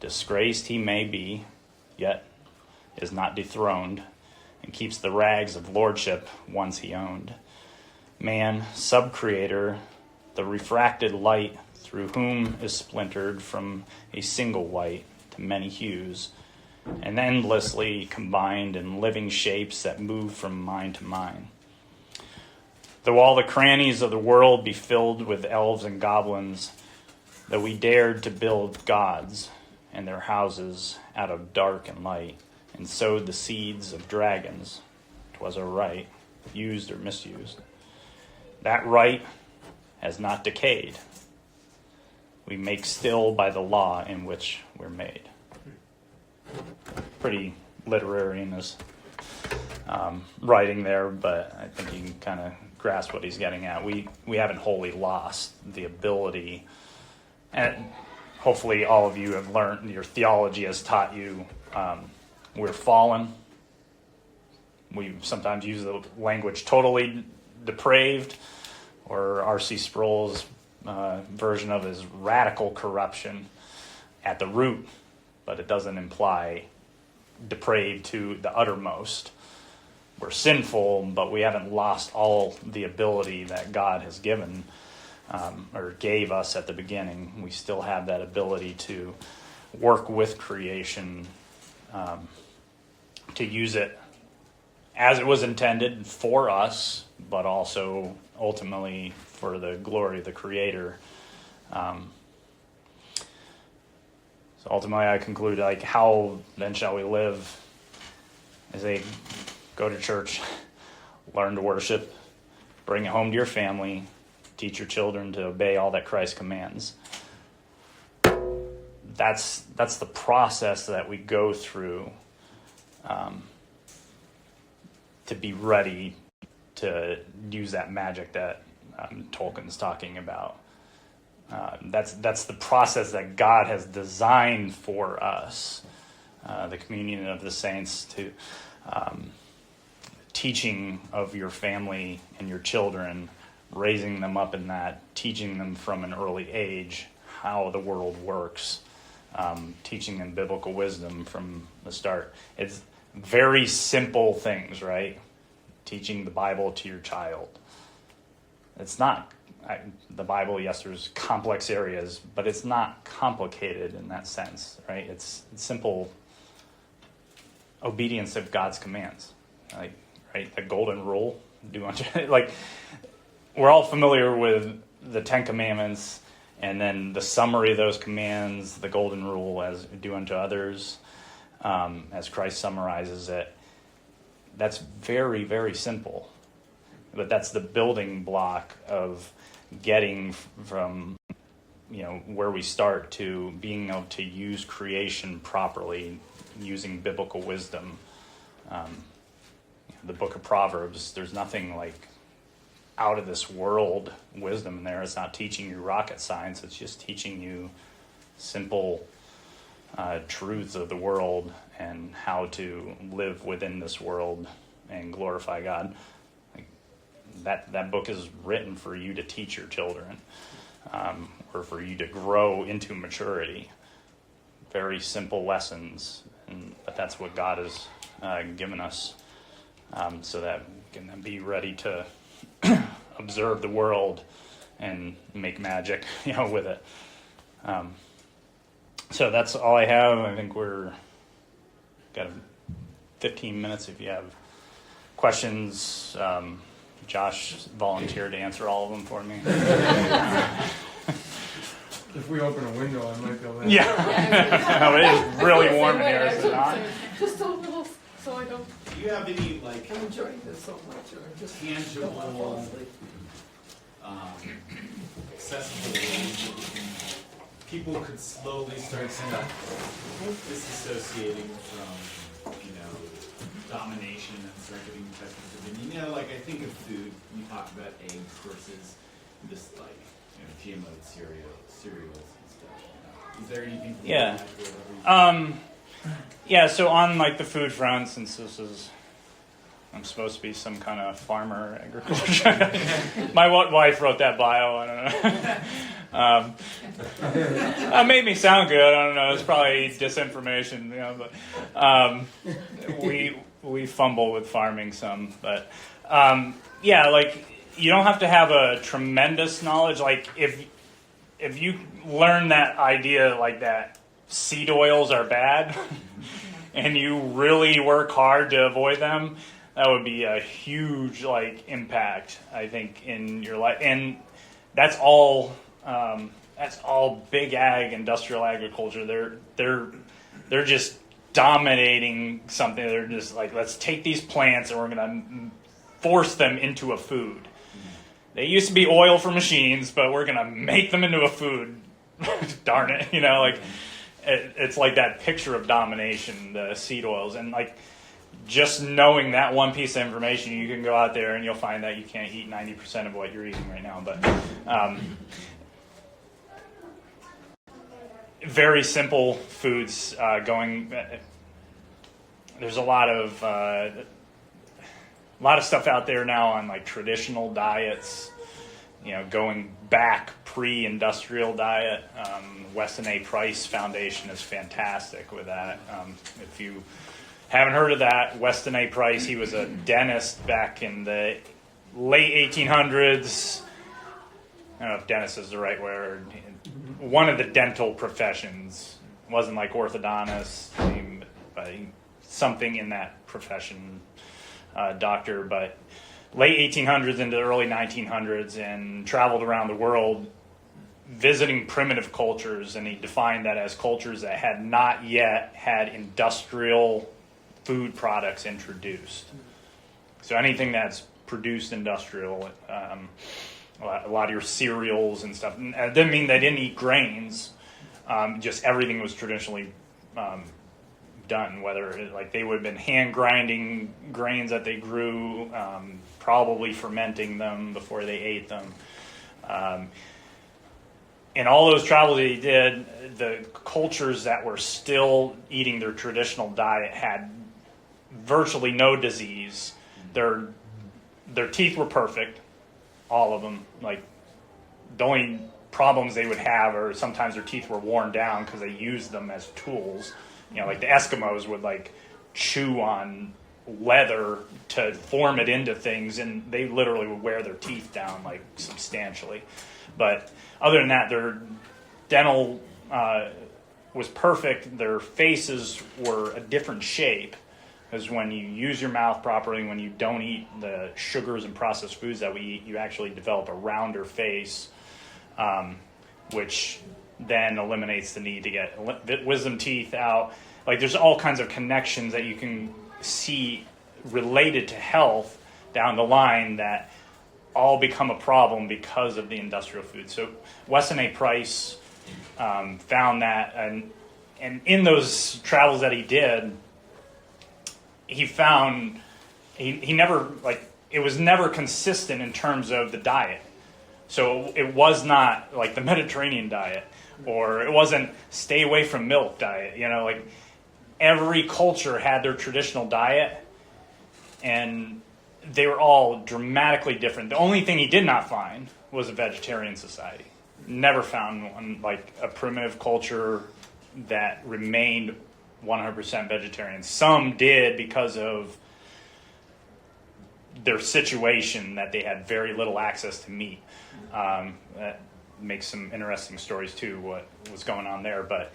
Disgraced he may be, yet is not dethroned, and keeps the rags of lordship once he owned. Man, sub-creator, the refracted light through whom is splintered from a single white to many hues, and endlessly combined in living shapes that move from mind to mind. Though all the crannies of the world be filled with elves and goblins, though we dared to build gods and their houses out of dark and light, and sowed the seeds of dragons, 'twas our right, used or misused. That right has not decayed. We make still by the law in which we're made." Pretty literary in his writing there, but I think you can kind of grasp what he's getting at. We haven't wholly lost the ability, and hopefully all of you have learned, your theology has taught you we're fallen. We sometimes use the language totally depraved, or R.C. Sproul's version of it is radical corruption at the root, but it doesn't imply depraved to the uttermost. We're sinful, but we haven't lost all the ability that God has given or gave us at the beginning. We still have that ability to work with creation, to use it as it was intended for us, but also ultimately for the glory of the Creator. So ultimately I conclude, like, how then shall we live? I say, go to church, learn to worship, bring it home to your family, teach your children to obey all that Christ commands. That's the process that we go through to be ready to use that magic that Tolkien's talking about. That's the process that God has designed for us, the communion of the saints, to teaching of your family and your children, raising them up in that, teaching them from an early age how the world works, teaching them biblical wisdom from the start. It's very simple things, right? Teaching the Bible to your child. It's not the Bible, yes, there's complex areas, but it's not complicated in that sense, right? It's simple obedience of God's commands, like, right? The golden rule, do unto, like, we're all familiar with the Ten Commandments, and then the summary of those commands, the golden rule, as do unto others, as Christ summarizes it. That's very, very simple, but that's the building block of getting from, where we start to being able to use creation properly, using biblical wisdom. The book of Proverbs, there's nothing like out of this world wisdom in there. It's not teaching you rocket science. It's just teaching you simple truths of the world and how to live within this world and glorify God. That book is written for you to teach your children, or for you to grow into maturity. Very simple lessons, but that's what God has given us, so that we can be ready to observe the world and make magic, with it. So that's all I have. I think we're got 15 minutes if you have questions. Josh volunteered to answer all of them for me. If we open a window, I might be able to. Yeah. Oh, it is really warm in here, is it not? Just a little, so I don't. Do you have any like I'm enjoying this so much. I just tangible, don't want to fall asleep. accessible ways that people could slowly start disassociating from, domination and start getting tested opinion. Like I think of food, you talk about eggs versus just like, GMO cereals and stuff. Is there anything? Yeah. So on like the food front, since I'm supposed to be some kind of farmer agriculture. My wife wrote that bio. I don't know. It made me sound good. I don't know. It's probably disinformation, but we fumble with farming some. But like you don't have to have a tremendous knowledge. Like if you learn that idea like that, seed oils are bad, and you really work hard to avoid them. That would be a huge impact, I think, in your life, and that's all big ag, industrial agriculture. They're just dominating something. They're just like, let's take these plants and we're going to force them into a food. They used to be oil for machines, but we're going to make them into a food. Darn it, it's like that picture of domination, the seed oils, and just knowing that one piece of information, you can go out there and you'll find that you can't eat 90% of what you're eating right now. But very simple foods there's a lot of stuff out there now on traditional diets, going back pre-industrial diet. Weston A. Price Foundation is fantastic with that. If you haven't heard of that, Weston A. Price, he was a dentist back in the late 1800s. I don't know if dentist is the right word. One of the dental professions. Wasn't like orthodontist, but something in that profession, doctor. But late 1800s into the early 1900s, and traveled around the world visiting primitive cultures, and he defined that as cultures that had not yet had industrial food products introduced. So anything that's produced industrial, a lot of your cereals and stuff. And it didn't mean they didn't eat grains. Just everything was traditionally done. Whether they would have been hand grinding grains that they grew, probably fermenting them before they ate them. In all those travels that he did, the cultures that were still eating their traditional diet had virtually no disease. Their teeth were perfect, all of them. The only problems they would have are sometimes their teeth were worn down because they used them as tools. The Eskimos would chew on leather to form it into things, and they literally would wear their teeth down substantially. But other than that, their dental was perfect. Their faces were a different shape, because when you use your mouth properly, when you don't eat the sugars and processed foods that we eat, you actually develop a rounder face, which then eliminates the need to get wisdom teeth out. There's all kinds of connections that you can see related to health down the line that all become a problem because of the industrial food. So Weston A. Price found that, and in those travels that he did, he found he never it was never consistent in terms of the diet. So it was not the Mediterranean diet, or it wasn't stay away from milk diet. Every culture had their traditional diet, and they were all dramatically different. The only thing he did not find was a vegetarian society. Never found one, a primitive culture that remained 100% vegetarian. Some did because of their situation, that they had very little access to meat. That makes some interesting stories too, what was going on there. But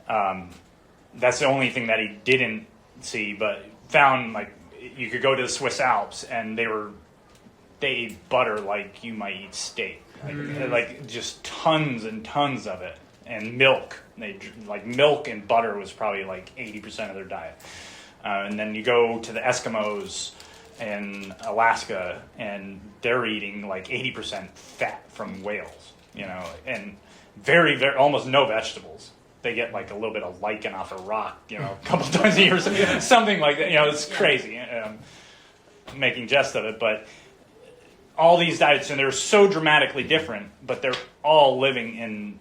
That's the only thing that he didn't see, but found like you could go to the Swiss Alps and they ate butter like you might eat steak, like just tons and tons of it, and milk. Like milk and butter was probably like 80% of their diet. And then you go to the Eskimos in Alaska, and they're eating like 80% fat from whales, and very, very almost no vegetables. They get like a little bit of lichen off a rock, a couple times a year, something like that. It's crazy. Making jest of it, but all these diets, and they're so dramatically different, but they're all living in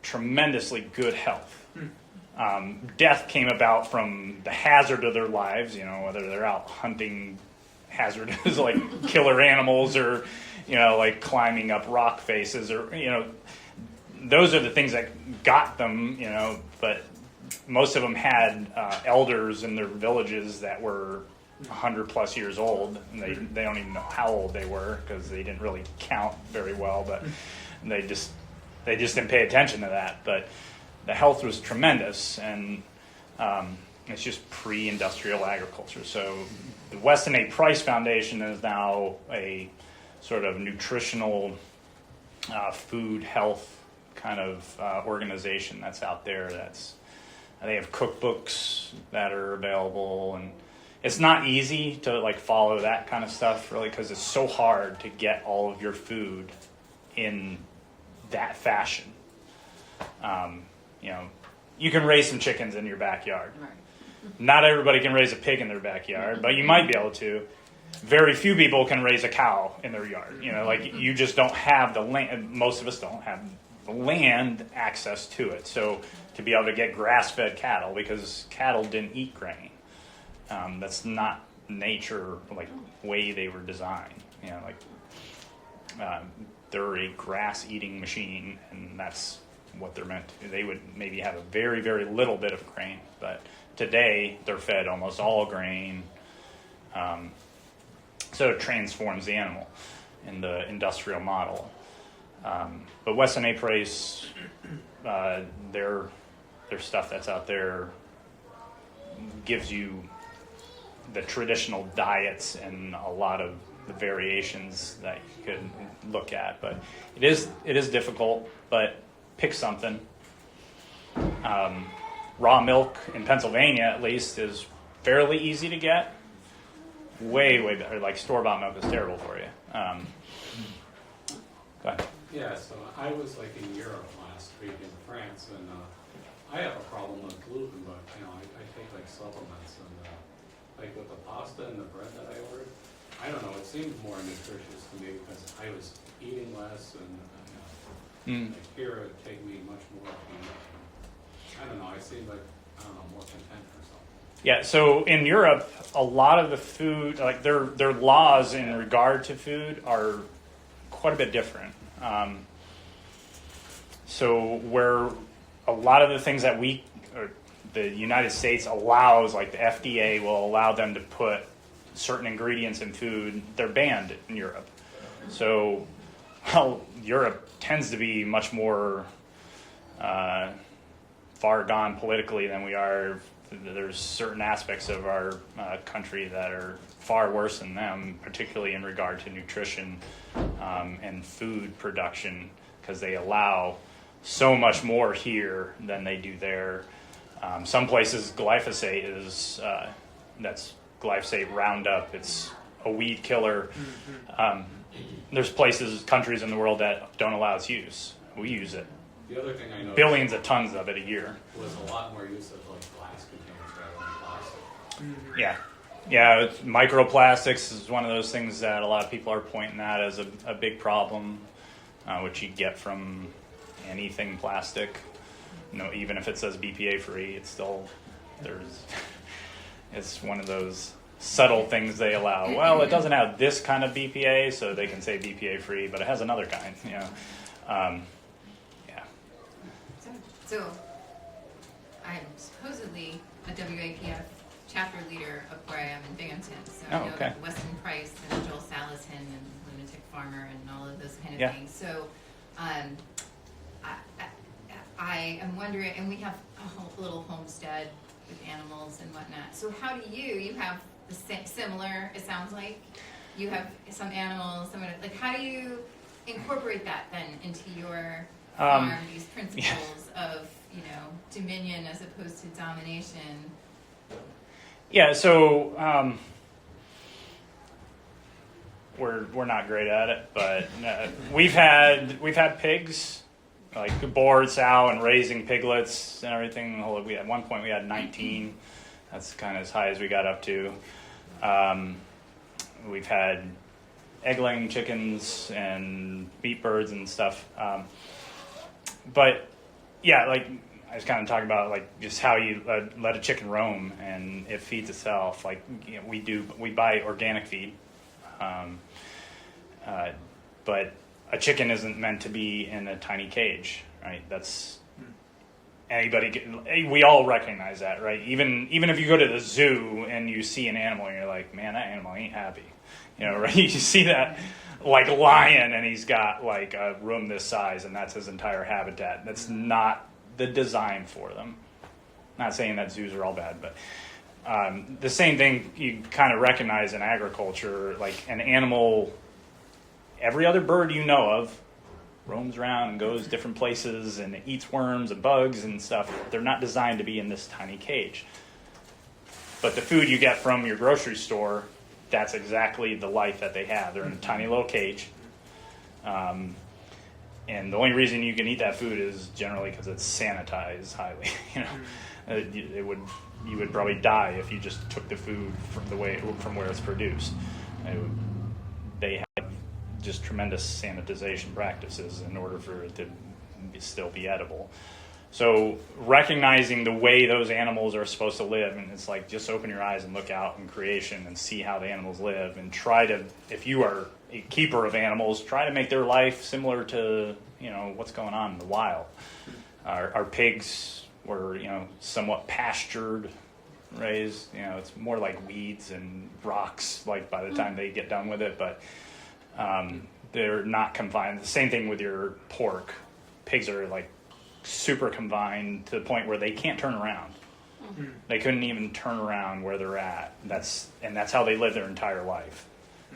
tremendously good health. Death came about from the hazard of their lives, whether they're out hunting hazardous like killer animals or, like climbing up rock faces or, those are the things that got them, but most of them had elders in their villages that were 100 plus years old, and they don't even know how old they were because they didn't really count very well, but they just didn't pay attention to that. But the health was tremendous, and it's just pre-industrial agriculture. So the Weston A. Price Foundation is now a sort of nutritional food health kind of organization that's out there. They have cookbooks that are available, and it's not easy to like follow that kind of stuff really because it's so hard to get all of your food in that fashion. You can raise some chickens in your backyard. Right. Not everybody can raise a pig in their backyard, but you might be able to. Very few people can raise a cow in their yard. You just don't have the land. Most of us don't have the land access to it. So to be able to get grass-fed cattle, because cattle didn't eat grain. That's not nature, like way they were designed. They're a grass-eating machine, and that's what they're meant to do. They would maybe have a very, very little bit of grain, but today they're fed almost all grain. So it transforms the animal in the industrial model. But Weston A. Price, their stuff that's out there gives you the traditional diets and a lot of the variations that you could look at. But it is difficult, but pick something. Raw milk in Pennsylvania, at least, is fairly easy to get. Way better. Like store-bought milk is terrible for you. Go ahead. Yeah, so I was like in Europe last week in France, and I have a problem with gluten, but I take like supplements, and like with the pasta and the bread that I ordered, I don't know, it seemed more nutritious to me because I was eating less, and like here it would take me much more to eat. I don't know, I seemed like, more content or something. Yeah, so in Europe, a lot of the food, like their laws in regard to food are quite a bit different. So where a lot of the things that the United States allows, like the FDA will allow them to put certain ingredients in food, they're banned in Europe. So, Europe tends to be much more far gone politically than we are. There's certain aspects of our country that are far worse than them, particularly in regard to nutrition and food production, because they allow so much more here than they do there. Some places glyphosate is that's glyphosate Roundup. It's a weed killer. There's countries in the world that don't allow its use. We use it. The other thing I noticed Billions of tons of it a year. was a lot more use of like glass containers rather than plastic. Yeah, microplastics is one of those things that a lot of people are pointing at as a big problem, which you get from anything plastic. Even if it says BPA free, it's still it's one of those subtle things they allow. Well, it doesn't have this kind of BPA, so they can say BPA free, but it has another kind. So, I'm supposedly a WAPF chapter leader up where I am in Binghamton. So I know about Weston Price and Joel Salatin and Lunatic Farmer and all of those kind of things. So I am wondering, and we have a a little homestead with animals and whatnot. So how do you have the similar, it sounds like, you have some animals, like how do you incorporate that then into your farm, these principles of, dominion as opposed to domination? Yeah, so we're not great at it, but we've had pigs, like board sow and raising piglets and everything. At one point we had 19. That's kind of as high as we got up to. We've had egg-laying chickens and beet birds and stuff. But yeah, like I was kind of talking about, like just how you let a chicken roam and it feeds itself. Like we buy organic feed, but a chicken isn't meant to be in a tiny cage, right? That's we all recognize that, right? Even if you go to the zoo and you see an animal and you're like, man, that animal ain't happy, right? You see that like lion and he's got like a room this size and that's his entire habitat. That's not the design for them. Not saying that zoos are all bad, but the same thing you kind of recognize in agriculture, like an animal, every other bird you know of roams around and goes different places and eats worms and bugs and stuff. They're not designed to be in this tiny cage. But the food you get from your grocery store, that's exactly the life that they have. They're in a tiny little cage. And the only reason you can eat that food is generally because it's sanitized highly. You would probably die if you just took the food from where it's produced. They have just tremendous sanitization practices in order for it to still be edible. So recognizing the way those animals are supposed to live, and it's like just open your eyes and look out in creation and see how the animals live, and try to, if you are a keeper of animals, try to make their life similar to what's going on in the wild. Our pigs were somewhat pastured, raised. It's more like weeds and rocks. Like by the time they get done with it, but they're not confined. The same thing with your pork. Pigs are like super confined to the point where they can't turn around. They couldn't even turn around where they're at. That's how they live their entire life.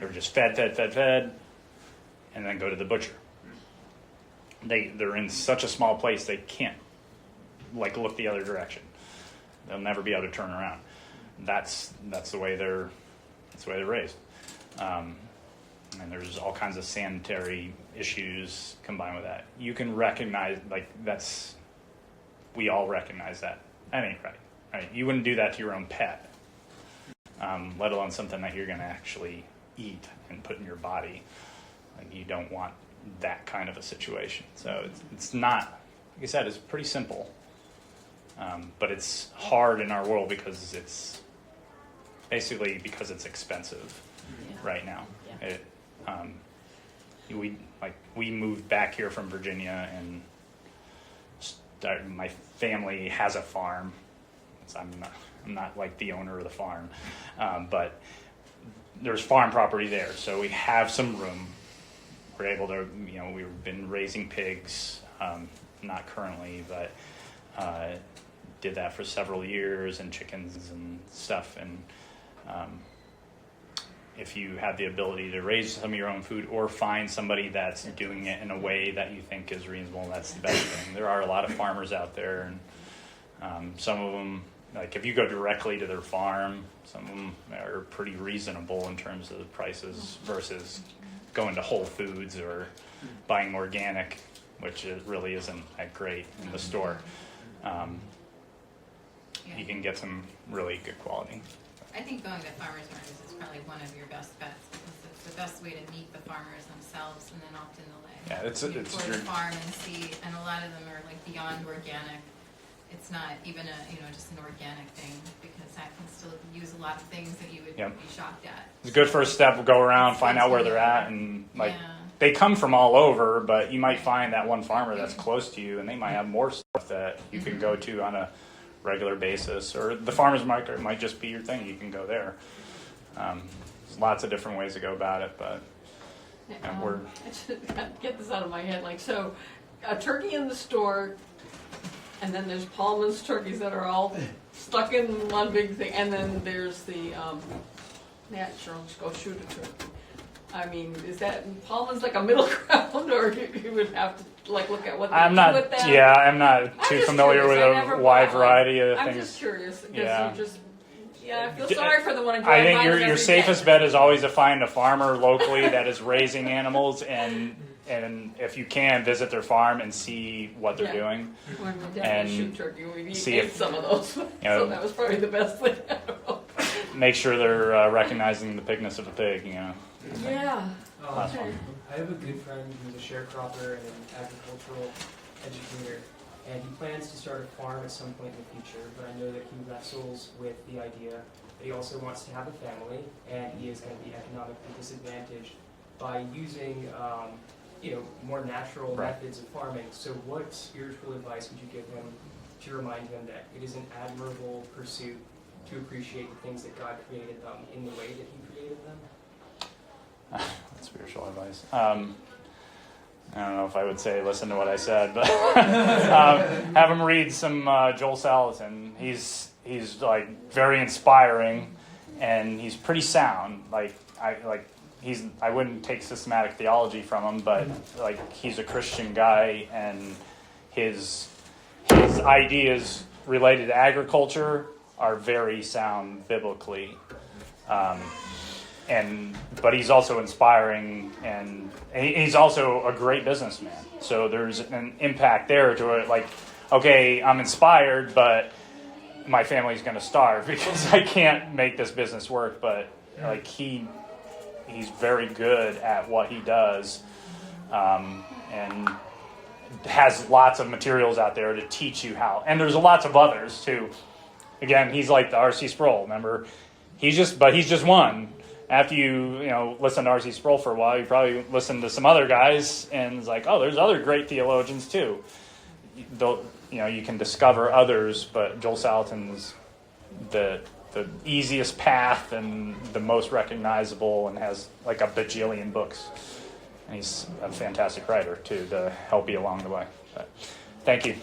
They were just fed, and then go to the butcher. They're in such a small place they can't like look the other direction. They'll never be able to turn around. That's the way they're raised. And there's all kinds of sanitary issues combined with that. You can recognize, we all recognize that. That ain't right. Right? You wouldn't do that to your own pet, let alone something that you're going to actually eat and put in your body. Like you don't want that kind of a situation. So it's not, like I said, it's pretty simple. But it's hard in our world because it's expensive right now. Yeah. We moved back here from Virginia, and my family has a farm. I'm not like the owner of the farm, but there's farm property there, so we have some room. We're able to, we've been raising pigs, not currently, but did that for several years, and chickens and stuff. And if you have the ability to raise some of your own food or find somebody that's doing it in a way that you think is reasonable, that's the best thing. There are a lot of farmers out there, and some of them, like if you go directly to their farm, some of them are pretty reasonable in terms of the prices versus going to Whole Foods or buying organic, which it really isn't that great in the store. You can get some really good quality. I think going to farmers markets is probably one of your best bets because it's the best way to meet the farmers themselves, and then often they'll it's tour the farm and see, and a lot of them are like beyond organic. It's not even just an organic thing, because that can still use a lot of things that you would be shocked at. It's a good first step. We'll go around, find out where they're at, and they come from all over, but you might find that one farmer that's close to you, and they might have more stuff that you can go to on a regular basis, or the farmer's market might just be your thing. You can go there. There's lots of different ways to go about it, but we're... I should get this out of my head. Like, so a turkey in the store And then there's Paulman's turkeys that are all stuck in one big thing, and then there's the natural, go shoot a turkey. I mean, is that, Paulman's like a middle ground, or you would have to like look at what they I'm do not. with that? Yeah, I'm not too just familiar curious. with I never a wide bought one. variety of I'm things. just curious, because Yeah. you just, I feel sorry for the one I drive I think by your every safest day. bet is always to find a farmer locally that is raising animals, and if you can, visit their farm and see what they're Yeah. doing. When we and did shoot turkey, we see ate if- some of those, know, so that was probably the best thing. Make sure they're recognizing the pigness of a pig. Yeah. Last Okay. one. I have a good friend who's a sharecropper and an agricultural educator, and he plans to start a farm at some point in the future, but I know that he wrestles with the idea that he also wants to have a family, and he is going to be economically disadvantaged by using more natural Right. methods of farming. So what spiritual advice would you give him to remind him that it is an admirable pursuit to appreciate the things that God created them in the way that he created them? That's spiritual advice. I don't know if I would say listen to what I said, but have him read some Joel Salatin. He's like very inspiring, and he's pretty sound. I wouldn't take systematic theology from him, but like he's a Christian guy, and his ideas related to agriculture are very sound biblically. But he's also inspiring, and he's also a great businessman. So there's an impact there to it. Like, okay, I'm inspired, but my family's going to starve because I can't make this business work. But like he's very good at what he does, and has lots of materials out there to teach you how. And there's lots of others too. Again, he's like the R.C. Sproul. Remember, he's just one. After you listen to R.C. Sproul for a while, you probably listen to some other guys, and it's like, oh, there's other great theologians too. You can discover others, but Joel Salatin's the easiest path and the most recognizable, and has like a bajillion books. And he's a fantastic writer too to help you along the way. But, thank you.